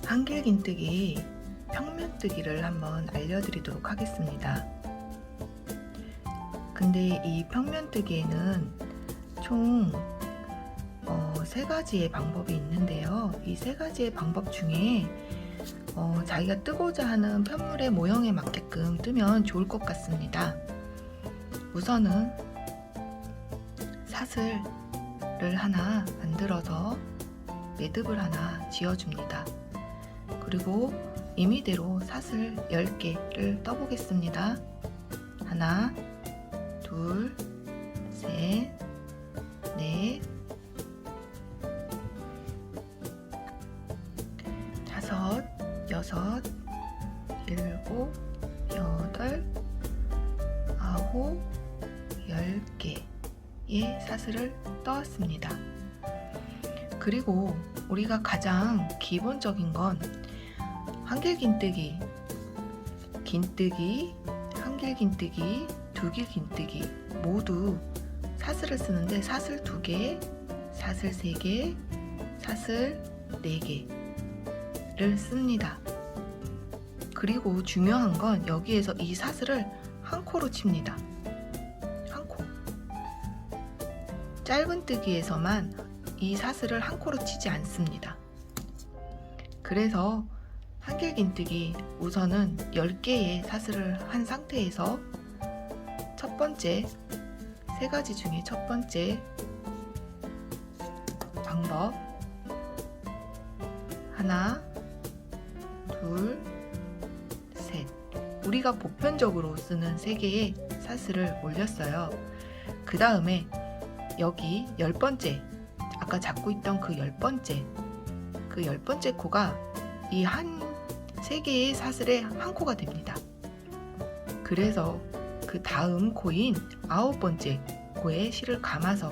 한길긴뜨기 평면뜨기를 한번 알려드리도록 하겠습니다. 근데 이 평면뜨기에는 총 3가지의 방법이 있는데요. 이 3가지의 방법 중에 자기가 뜨고자 하는 편물의 모형에 맞게끔 뜨면 좋을 것 같습니다. 우선은 사슬을 하나 만들어서 매듭을 하나 지어줍니다. 그리고 임의대로 사슬 10개를 떠보겠습니다. 하나, 둘, 셋, 넷, 다섯, 여섯, 일곱, 여덟, 아홉, 10개의 사슬을 떠왔습니다. 그리고 우리가 가장 기본적인 건 한길긴뜨기, 긴뜨기, 한길긴뜨기, 두길긴뜨기 모두 사슬을 쓰는데 사슬 2개, 사슬 3개, 사슬 4개를 씁니다. 그리고 중요한 건 여기에서 이 사슬을 한 코로 칩니다. 한 코. 짧은 뜨기에서만 이 사슬을 한 코로 치지 않습니다. 그래서 한길긴뜨기 우선은 10개의 사슬을 한 상태에서 첫 번째 3가지 중에 첫 번째 방법 하나, 둘, 셋 우리가 보편적으로 쓰는 3개의 사슬을 올렸어요. 그 다음에 여기 10번째 아까 잡고 있던 그 10번째 코가 이 3개의 사슬의 한 코가 됩니다. 그래서 그 다음 코인 9번째 코에 실을 감아서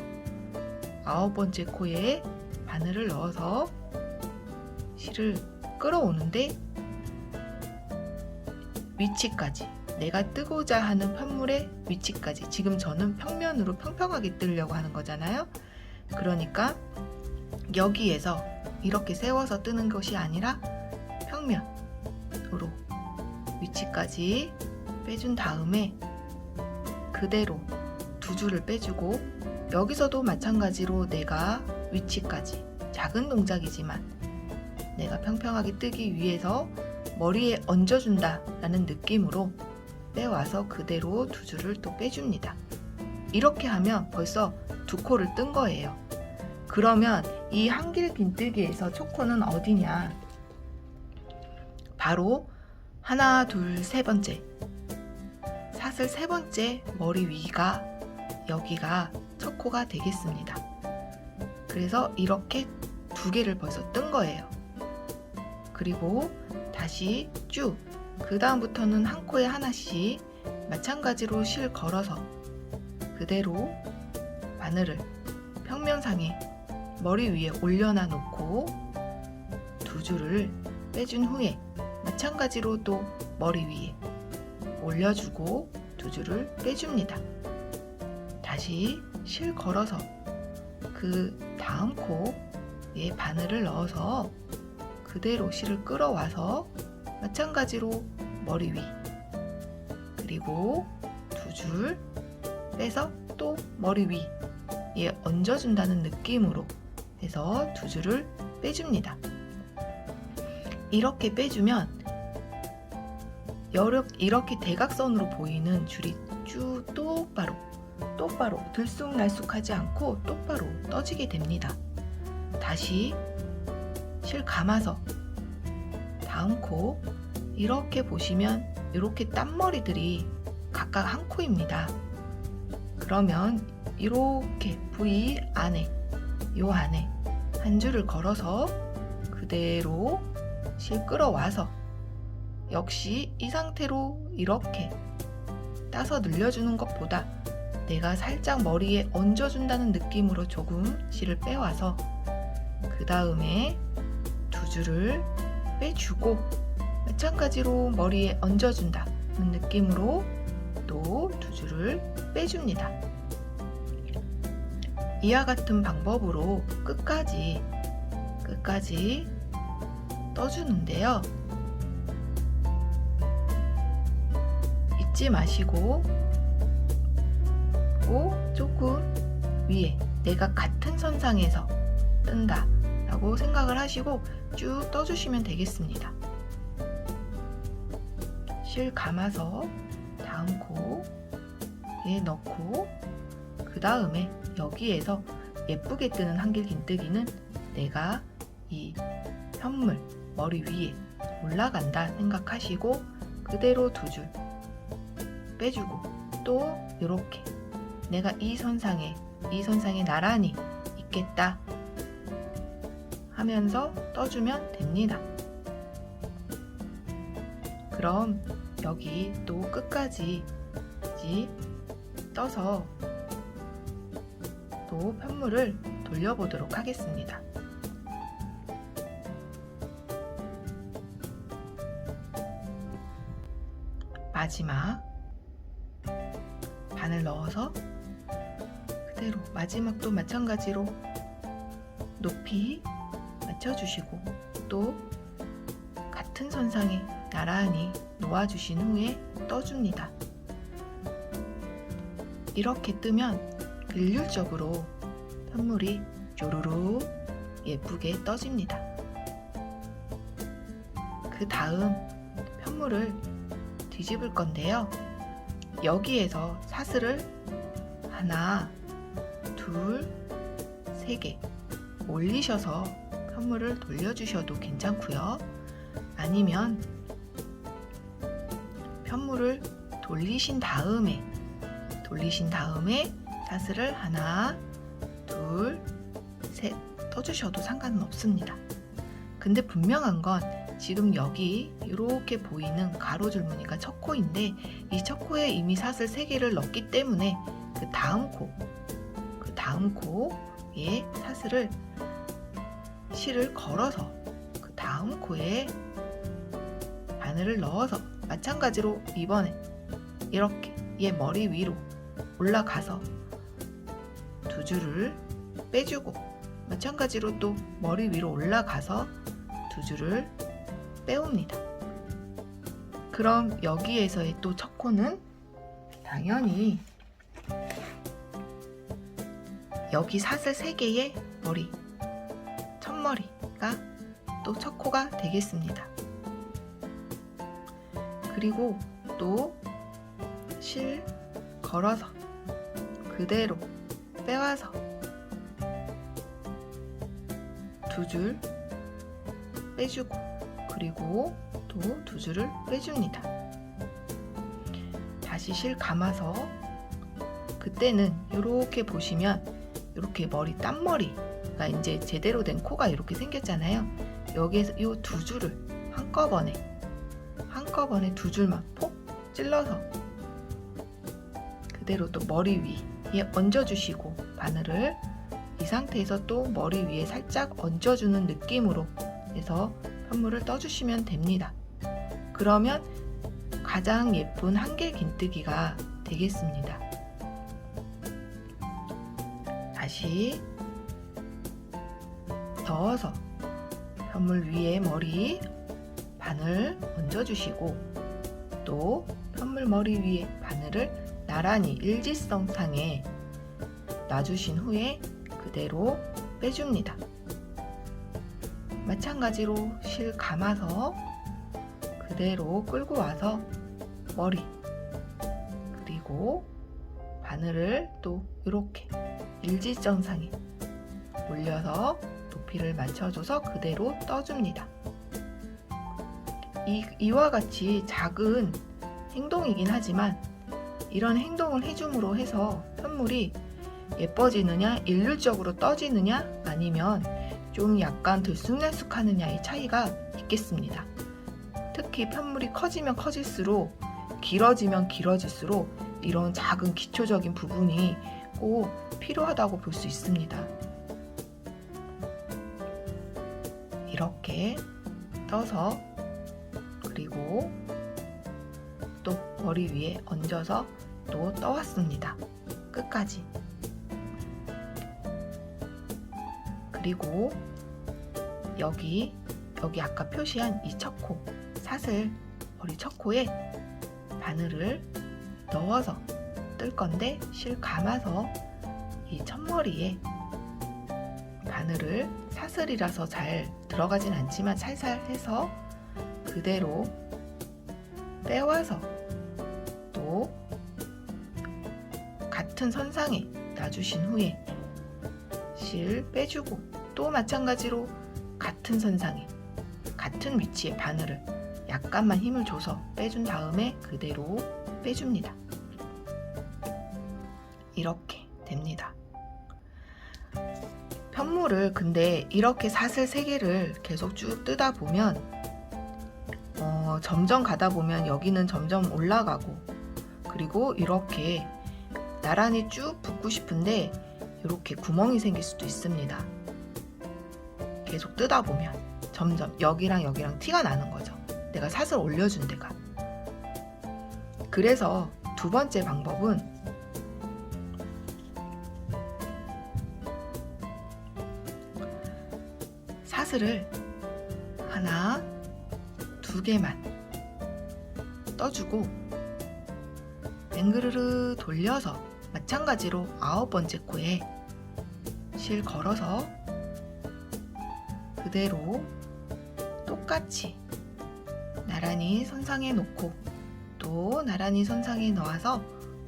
9번째 코에 바늘을 넣어서 실을 끌어오는데 위치까지 내가 뜨고자 하는 편물의 위치까지 지금 저는 평면으로 평평하게 뜨려고 하는 거잖아요. 그러니까 여기에서 이렇게 세워서 뜨는 것이 아니라 평면으로 위치까지 빼준 다음에 그대로 2줄을 빼주고 여기서도 마찬가지로 내가 위치까지 작은 동작이지만 내가 평평하게 뜨기 위해서 머리에 얹어준다 라는 느낌으로 빼와서 그대로 2줄을 또 빼줍니다. 이렇게 하면 벌써 2코를 뜬 거예요. 그러면 이 한길긴뜨기에서 초코는 어디냐? 바로 하나, 둘, 세 번째 사슬 3번째 머리 위가 여기가 첫 코가 되겠습니다. 그래서 이렇게 2개를 벌써 뜬 거예요. 그리고 다시 쭉 그 다음부터는 한 코에 하나씩 마찬가지로 실 걸어서 그대로 바늘을 평면상에 머리 위에 올려놔 놓고 2줄을 빼준 후에 마찬가지로 또 머리 위에 올려주고 2줄을 빼줍니다. 다시 실 걸어서 그 다음 코에 바늘을 넣어서 그대로 실을 끌어와서 마찬가지로 머리 위 그리고 2줄 빼서 또 머리 위에 얹어준다는 느낌으로 해서 2줄을 빼줍니다. 이렇게 빼주면 이렇게 대각선으로 보이는 줄이 쭉 똑바로 들쑥날쑥하지 않고 똑바로 떠지게 됩니다. 다시 실 감아서 다음 코 이렇게 보시면 이렇게 땀머리들이 각각 한 코입니다. 그러면 이렇게 V 안에 요 안에 한 줄을 걸어서 그대로 실 끌어와서 역시 이 상태로 이렇게 따서 늘려주는 것보다 내가 살짝 머리에 얹어준다는 느낌으로 조금 실을 빼와서 그 다음에 2줄을 빼주고 마찬가지로 머리에 얹어준다는 느낌으로 또 2줄을 빼줍니다. 이와 같은 방법으로 끝까지 떠주는데요. 잊지 마시고 조금 위에 내가 같은 선상에서 뜬다 라고 생각을 하시고 쭉 떠주시면 되겠습니다. 실 감아서 다음 코에 넣고 그 다음에 여기에서 예쁘게 뜨는 한길긴뜨기는 내가 이 편물 머리 위에 올라간다 생각하시고 그대로 2줄 빼주고 또 이렇게 내가 이 선상에 나란히 있겠다 하면서 떠주면 됩니다. 그럼 여기 또 끝까지 떠서 또 편물을 돌려보도록 하겠습니다. 마지막 바늘 넣어서 그대로 마지막도 마찬가지로 높이 맞춰주시고 또 같은 선상에 나란히 놓아주신 후에 떠줍니다. 이렇게 뜨면 일률적으로 편물이 요루루 예쁘게 떠집니다. 그 다음 편물을 뒤집을 건데요. 여기에서 사슬을 하나, 둘, 3개 올리셔서 편물을 돌려주셔도 괜찮고요. 아니면 편물을 돌리신 다음에 사슬을 하나, 둘, 셋 떠주셔도 상관은 없습니다. 근데 분명한 건 지금 여기 이렇게 보이는 가로줄 무늬가 첫 코인데 이 첫 코에 이미 사슬 3개를 넣었기 때문에 그 다음 코에 사슬을 실을 걸어서 그 다음 코에 바늘을 넣어서 마찬가지로 이번에 이렇게 얘 머리 위로 올라가서 2줄을 빼주고 마찬가지로 또 머리 위로 올라가서 2줄을 빼옵니다. 그럼 여기에서의 또 첫 코는 당연히 여기 사슬 3개의 머리 첫머리가 또 첫 코가 되겠습니다. 그리고 또 실 걸어서 그대로 빼와서 2줄 빼주고 그리고 또 2줄을 빼줍니다. 다시 실 감아서 그때는 이렇게 보시면 이렇게 머리 딴머리가 이제 제대로 된 코가 이렇게 생겼잖아요. 여기에서 이 2줄을 한꺼번에 2줄만 폭 찔러서 그대로 또 머리 위에 얹어주시고 바늘을 이 상태에서 또 머리 위에 살짝 얹어주는 느낌으로 해서 편물을 떠주시면 됩니다. 그러면 가장 예쁜 한길긴뜨기가 되겠습니다. 다시 넣어서 편물 위에 머리 바늘 얹어주시고 또 편물 머리 위에 바늘을 나란히 일직선상에 놔주신 후에 그대로 빼줍니다. 마찬가지로 실 감아서 그대로 끌고 와서 머리 그리고 바늘을 또 이렇게 일직선상에 올려서 높이를 맞춰줘서 그대로 떠줍니다. 이와 같이 작은 행동이긴 하지만 이런 행동을 해줌으로 해서 편물이 예뻐지느냐 일률적으로 떠지느냐 아니면 좀 약간 들쑥날쑥하느냐의 차이가 있겠습니다. 특히 편물이 커지면 커질수록 길어지면 길어질수록 이런 작은 기초적인 부분이 꼭 필요하다고 볼 수 있습니다. 이렇게 떠서 그리고 또 머리 위에 얹어서 또 떠왔습니다. 끝까지. 그리고 여기 여기 아까 표시한 이 첫 코, 사슬 머리 첫 코에 바늘을 넣어서 뜰 건데, 실 감아서 이 첫머리에 바늘을, 사슬이라서 잘 들어가진 않지만 살살 해서 그대로 빼와서 또 같은 선상에 놔주신 후에 실 빼주고, 또 마찬가지로 같은 선상에 같은 위치에 바늘을 약간만 힘을 줘서 빼준 다음에 그대로 빼줍니다. 이렇게 됩니다. 편물을 근데 이렇게 사슬 3개를 계속 쭉 뜨다 보면 점점 가다 보면 여기는 점점 올라가고, 그리고 이렇게 나란히 쭉 붓고 싶은데 이렇게 구멍이 생길 수도 있습니다. 계속 뜨다 보면 점점 여기랑 여기랑 티가 나는 거죠. 내가 사슬 올려준 데가. 그래서 두 번째 방법은 사슬을 하나, 2개만 떠주고 뱅그르르 돌려서 마찬가지로 9번째 코에 실 걸어서 그대로 똑같이 나란히 선상에 놓고 또 나란히 선상에 넣어서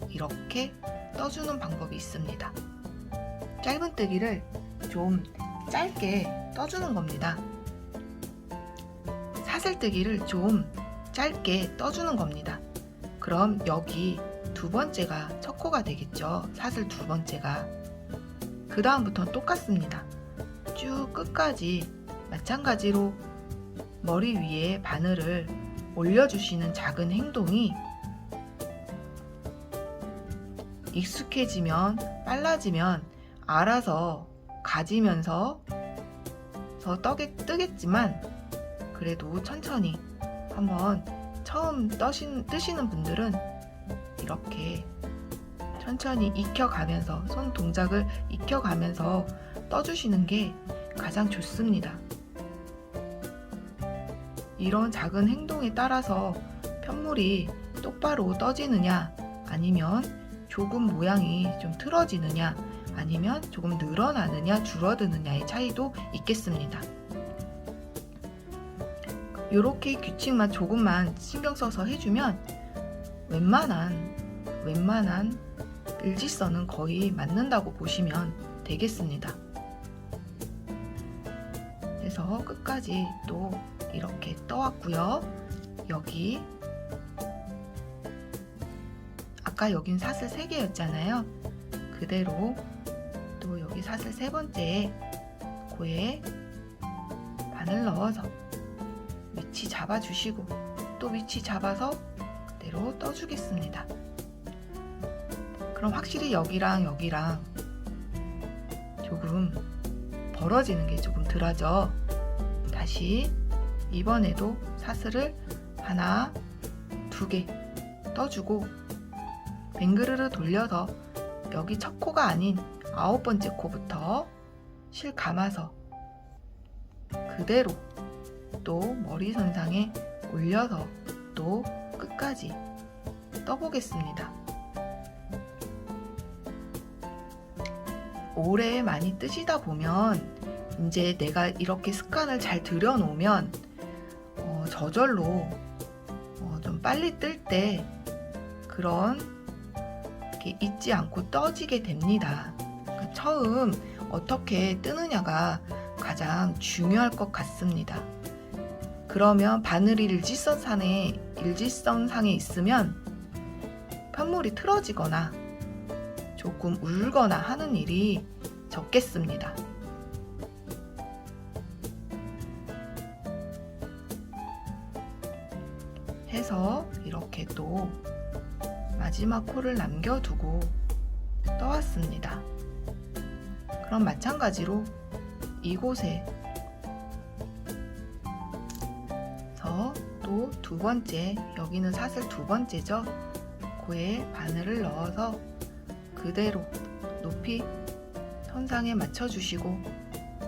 이렇게 떠주는 방법이 있습니다. 짧은뜨기를 좀 짧게 떠주는 겁니다. 사슬뜨기를 좀 짧게 떠주는 겁니다. 그럼 여기 2번째가 첫 코가 되겠죠. 사슬 2번째가. 그 다음부터는 똑같습니다. 쭉 끝까지 마찬가지로 머리 위에 바늘을 올려주시는 작은 행동이 익숙해지면, 빨라지면 알아서 가지면서 뜨겠지만, 그래도 천천히 한번 처음 뜨시는 분들은 이렇게 천천히 익혀가면서, 손 동작을 익혀가면서 떠주시는 게 가장 좋습니다. 이런 작은 행동에 따라서 편물이 똑바로 떠지느냐, 아니면 조금 모양이 좀 틀어지느냐, 아니면 조금 늘어나느냐 줄어드느냐의 차이도 있겠습니다. 이렇게 규칙만 조금만 신경 써서 해주면 웬만한 일직선은 거의 맞는다고 보시면 되겠습니다. 그래서 끝까지 또 이렇게 떠왔고요. 여기 아까 여긴 사슬 3개였잖아요. 그대로 또 여기 사슬 3번째에 코에 바늘 넣어서 위치 잡아주시고, 또 위치 잡아서 그대로 떠주겠습니다. 그럼 확실히 여기랑 여기랑 조금 벌어지는 게 조금 덜하죠. 다시 이번에도 사슬을 하나, 2개 떠주고 뱅그르르 돌려서 여기 첫 코가 아닌 9번째 코부터 실 감아서 그대로 또 머리 선상에 올려서 또 끝까지 떠보겠습니다. 오래 많이 뜨시다 보면 이제 내가 이렇게 습관을 잘 들여놓으면 저절로 좀 빨리 뜰 때 그런 이렇게 잊지 않고 떠지게 됩니다. 그러니까 처음 어떻게 뜨느냐가 가장 중요할 것 같습니다. 그러면 바늘이 일직선상에 있으면 편물이 틀어지거나 조금 울거나 하는 일이 적겠습니다. 해서 이렇게 또 마지막 코를 남겨두고 떠왔습니다. 그럼 마찬가지로 이곳에 또 2번째, 여기는 사슬 2번째죠. 코에 바늘을 넣어서 그대로 높이 선상에 맞춰주시고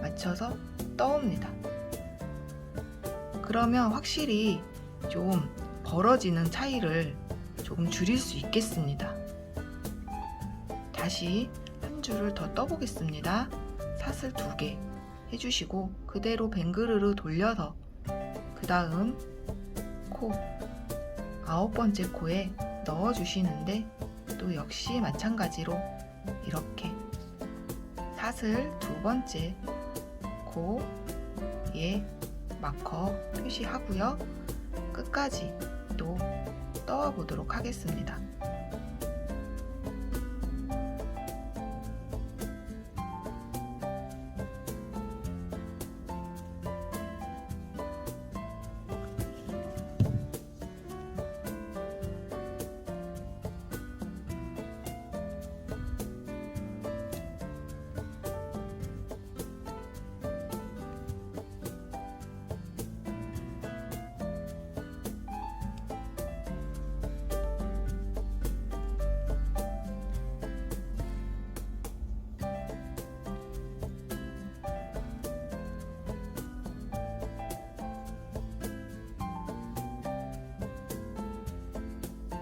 맞춰서 떠옵니다. 그러면 확실히 좀 벌어지는 차이를 조금 줄일 수 있겠습니다. 다시 한 줄을 더 떠보겠습니다. 사슬 2개 해주시고 그대로 뱅그르르 돌려서 그 다음 코 9번째 코에 넣어주시는데 또 역시 마찬가지로 이렇게 사슬 2번째 코에 마커 표시하고요. 끝까지 또 떠와 보도록 하겠습니다.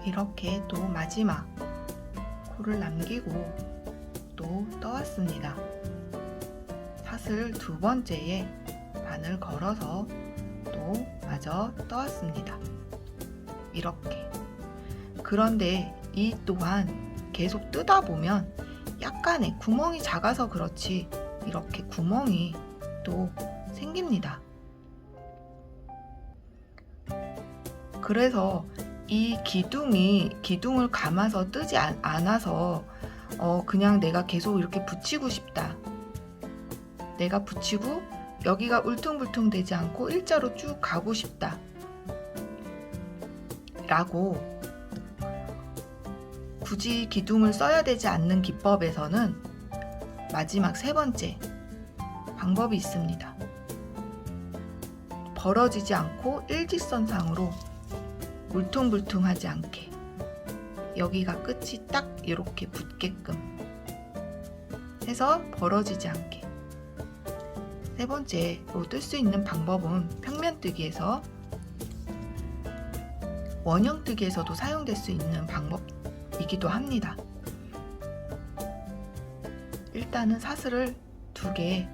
이렇게 또 마지막 코를 남기고 또 떠왔습니다. 사슬 2번째에 바늘 걸어서 또 마저 떠왔습니다. 이렇게. 그런데 이 또한 계속 뜨다 보면 약간의 구멍이 작아서 그렇지 이렇게 구멍이 또 생깁니다. 그래서 이 기둥을 감아서 뜨지 않아서 그냥 내가 계속 이렇게 붙이고 싶다. 내가 붙이고 여기가 울퉁불퉁 되지 않고 일자로 쭉 가고 싶다. 라고 굳이 기둥을 써야 되지 않는 기법에서는 마지막 3번째 방법이 있습니다. 벌어지지 않고 일직선상으로 울퉁불퉁하지 않게 여기가 끝이 딱 이렇게 붙게끔 해서 벌어지지 않게 3번째로 뜰 수 있는 방법은 평면뜨기에서 원형뜨기에서도 사용될 수 있는 방법이기도 합니다. 일단은 사슬을 2개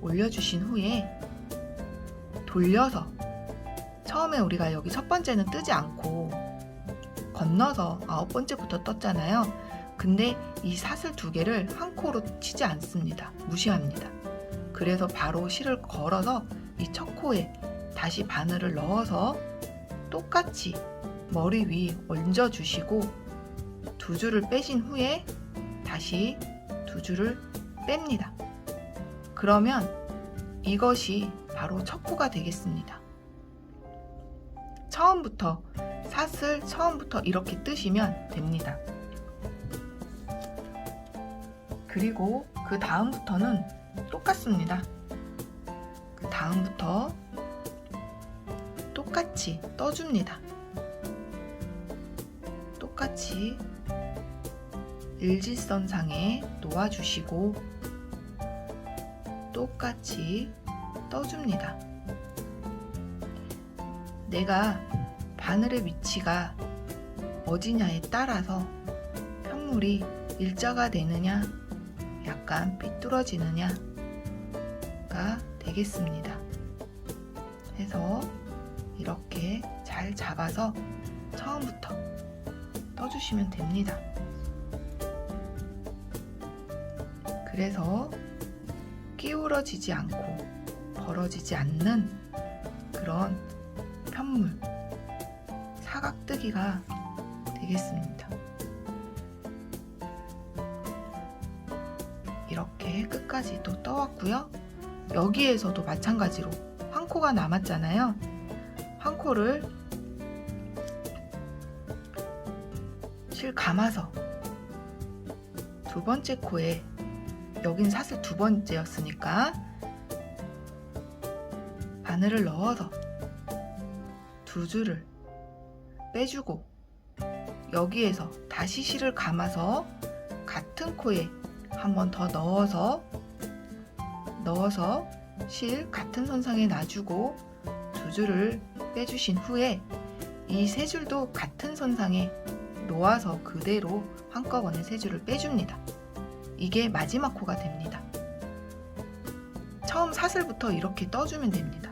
올려주신 후에 돌려서 처음에 우리가 여기 첫 번째는 뜨지 않고 건너서 9번째부터 떴잖아요. 근데 이 사슬 2개를 한 코로 치지 않습니다. 무시합니다. 그래서 바로 실을 걸어서 이 첫 코에 다시 바늘을 넣어서 똑같이 머리 위 얹어주시고 2줄을 빼신 후에 다시 2줄을 뺍니다. 그러면 이것이 바로 첫 코가 되겠습니다. 사슬 처음부터 이렇게 뜨시면 됩니다. 그리고 그 다음부터는 똑같습니다. 그 다음부터 똑같이 떠줍니다. 똑같이 일직선상에 놓아주시고 똑같이 떠줍니다. 내가 바늘의 위치가 어디냐에 따라서 편물이 일자가 되느냐 약간 삐뚤어지느냐가 되겠습니다. 해서 이렇게 잘 잡아서 처음부터 떠주시면 됩니다. 그래서 기울어지지 않고 벌어지지 않는 그런 편물 사각뜨기가 되겠습니다. 이렇게 끝까지 또 떠왔고요. 여기에서도 마찬가지로 한 코가 남았잖아요. 한 코를 실 감아서 2번째 코에 여긴 사슬 2번째였으니까 바늘을 넣어서 2줄을 빼주고 여기에서 다시 실을 감아서 같은 코에 한 번 더 넣어서 실 같은 선상에 놔주고 두 줄을 빼주신 후에 이 세 줄도 같은 선상에 놓아서 그대로 한꺼번에 세 줄을 빼줍니다. 이게 마지막 코가 됩니다. 처음 사슬부터 이렇게 떠주면 됩니다.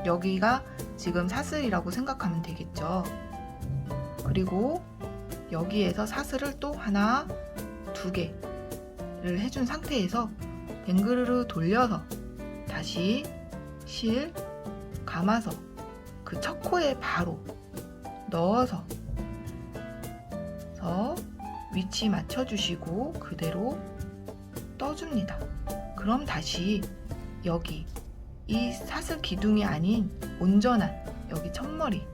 여기가 지금 사슬이라고 생각하면 되겠죠. 그리고 여기에서 사슬을 또 하나, 두 개를 해준 상태에서 뱅그르르 돌려서 다시 실 감아서 그 첫 코에 바로 넣어서 위치 맞춰주시고 그대로 떠줍니다. 그럼 다시 여기 이 사슬 기둥이 아닌 온전한 여기 첫머리가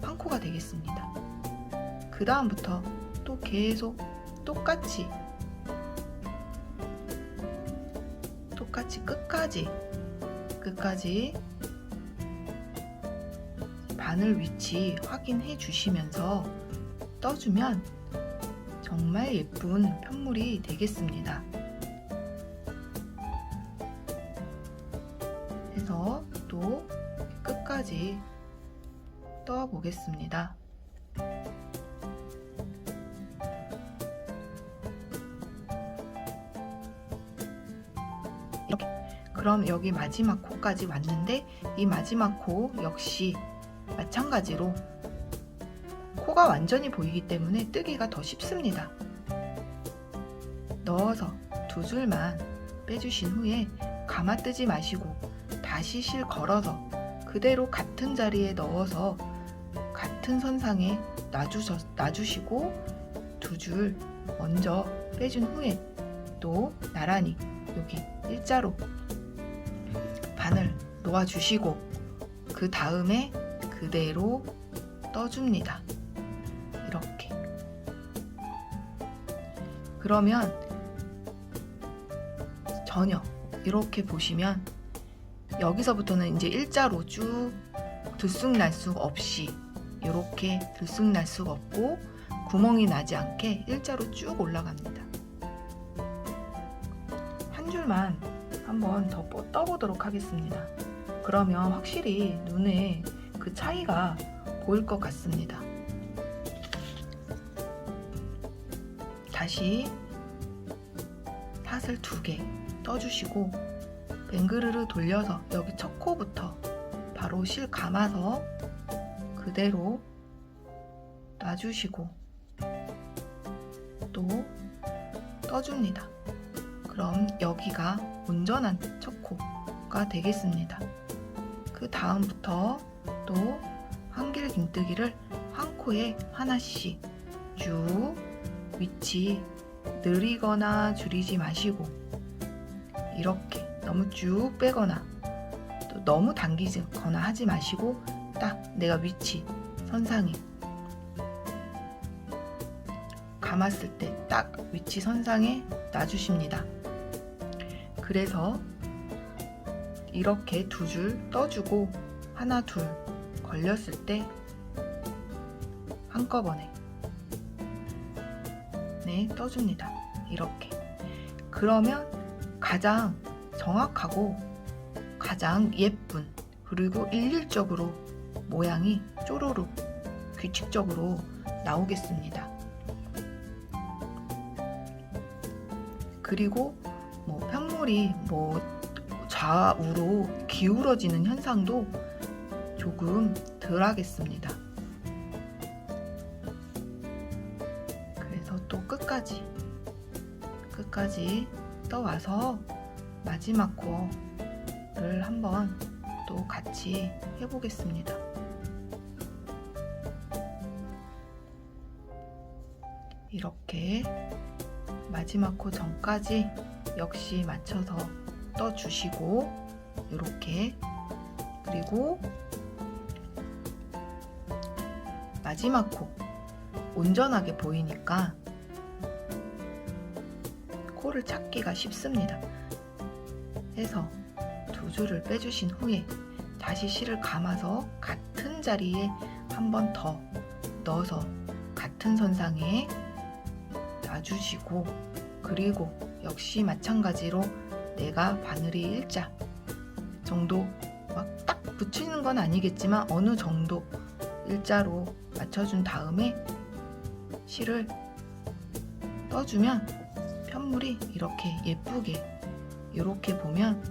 한 코가 되겠습니다. 그 다음부터 또 계속 똑같이 끝까지 바늘 위치 확인해 주시면서 떠주면 정말 예쁜 편물이 되겠습니다. 해서 또 끝까지 떠 보겠습니다. 이렇게. 그럼 여기 마지막 코까지 왔는데 이 마지막 코 역시 마찬가지로 코가 완전히 보이기 때문에 뜨기가 더 쉽습니다. 넣어서 두 줄만 빼주신 후에 감아 뜨지 마시고 다시 실 걸어서 그대로 같은 자리에 넣어서 같은 선상에 놔주시고 두 줄 먼저 빼준 후에 또 나란히 여기 일자로 바늘 놓아주시고 그 다음에 그대로 떠줍니다. 이렇게. 그러면 전혀 이렇게 보시면 여기서부터는 이제 일자로 쭉 들쑥날쑥 없이 이렇게 들쑥날쑥 없고 구멍이 나지 않게 일자로 쭉 올라갑니다. 한 줄만 한번 더 떠보도록 하겠습니다. 그러면 확실히 눈에 그 차이가 보일 것 같습니다. 다시 사슬 두 개 떠주시고 뱅그르르 돌려서 여기 첫 코부터 바로 실 감아서 그대로 놔주시고 또 떠줍니다. 그럼 여기가 온전한 첫 코가 되겠습니다. 그 다음부터 또 한길 긴뜨기를 한 코에 하나씩 쭉 위치 느리거나 줄이지 마시고 이렇게 너무 쭉 빼거나 또 너무 당기거나 하지 마시고 딱 내가 위치 선상에 감았을 때 딱 위치 선상에 놔주십니다. 그래서 이렇게 두 줄 떠주고 하나 둘 걸렸을 때 한꺼번에 떠줍니다. 이렇게. 그러면 가장 정확하고 가장 예쁜 그리고 일률적으로 모양이 쪼로록 규칙적으로 나오겠습니다. 그리고 편물이 좌우로 기울어지는 현상도 조금 덜 하겠습니다. 그래서 또 끝까지 떠와서 마지막 코를 한번 또 같이 해보겠습니다. 이렇게 마지막 코 전까지 역시 맞춰서 떠주시고 이렇게. 그리고 마지막 코 온전하게 보이니까 코를 찾기가 쉽습니다. 해서 두 줄을 빼주신 후에 다시 실을 감아서 같은 자리에 한 번 더 넣어서 같은 선상에 놔주시고 그리고 역시 마찬가지로 내가 바늘이 일자 정도 막 딱 붙이는 건 아니겠지만 어느 정도 일자로 맞춰준 다음에 실을 떠주면 편물이 이렇게 예쁘게, 이렇게 보면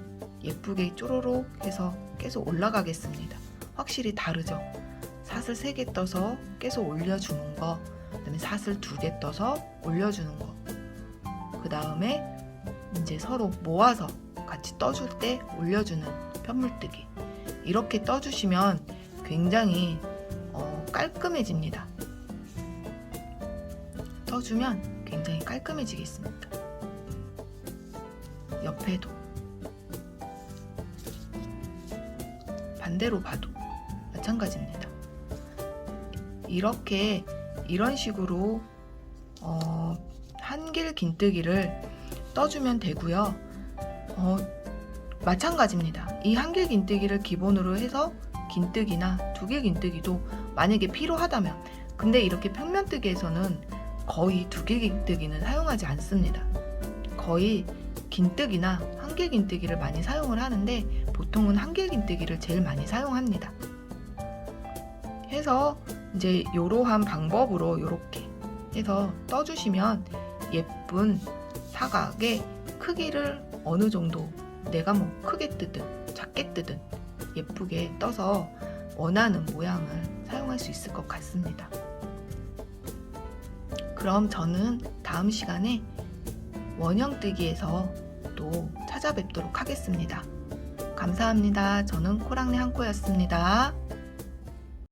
예쁘게 쪼로록 해서 계속 올라가겠습니다. 확실히 다르죠? 사슬 3개 떠서 계속 올려주는 거, 그 다음에 사슬 2개 떠서 올려주는 거, 그 다음에 이제 서로 모아서 같이 떠줄 때 올려주는 편물뜨기. 이렇게 떠주시면 굉장히 깔끔해집니다. 떠주면 굉장히 깔끔해지겠습니다. 옆에도 반대로 봐도 마찬가지입니다. 이런 식으로 한길 긴뜨기를 떠주면 되고요. 마찬가지입니다. 이 한길 긴뜨기를 기본으로 해서 긴뜨기나 2길 긴뜨기도 만약에 필요하다면, 근데 이렇게 평면뜨기에서는 거의 2길 긴뜨기는 사용하지 않습니다. 거의 긴뜨기나 한길 긴뜨기를 많이 사용을 하는데 보통은 한길 긴뜨기를 제일 많이 사용합니다. 해서 이제 이러한 방법으로 이렇게 해서 떠주시면 예쁜 사각의 크기를 어느 정도 내가 뭐 크게 뜨든 작게 뜨든 예쁘게 떠서 원하는 모양을 사용할 수 있을 것 같습니다. 그럼 저는 다음 시간에 원형뜨기에서 또 찾아뵙도록 하겠습니다. 감사합니다. 저는 코랑네 한코였습니다.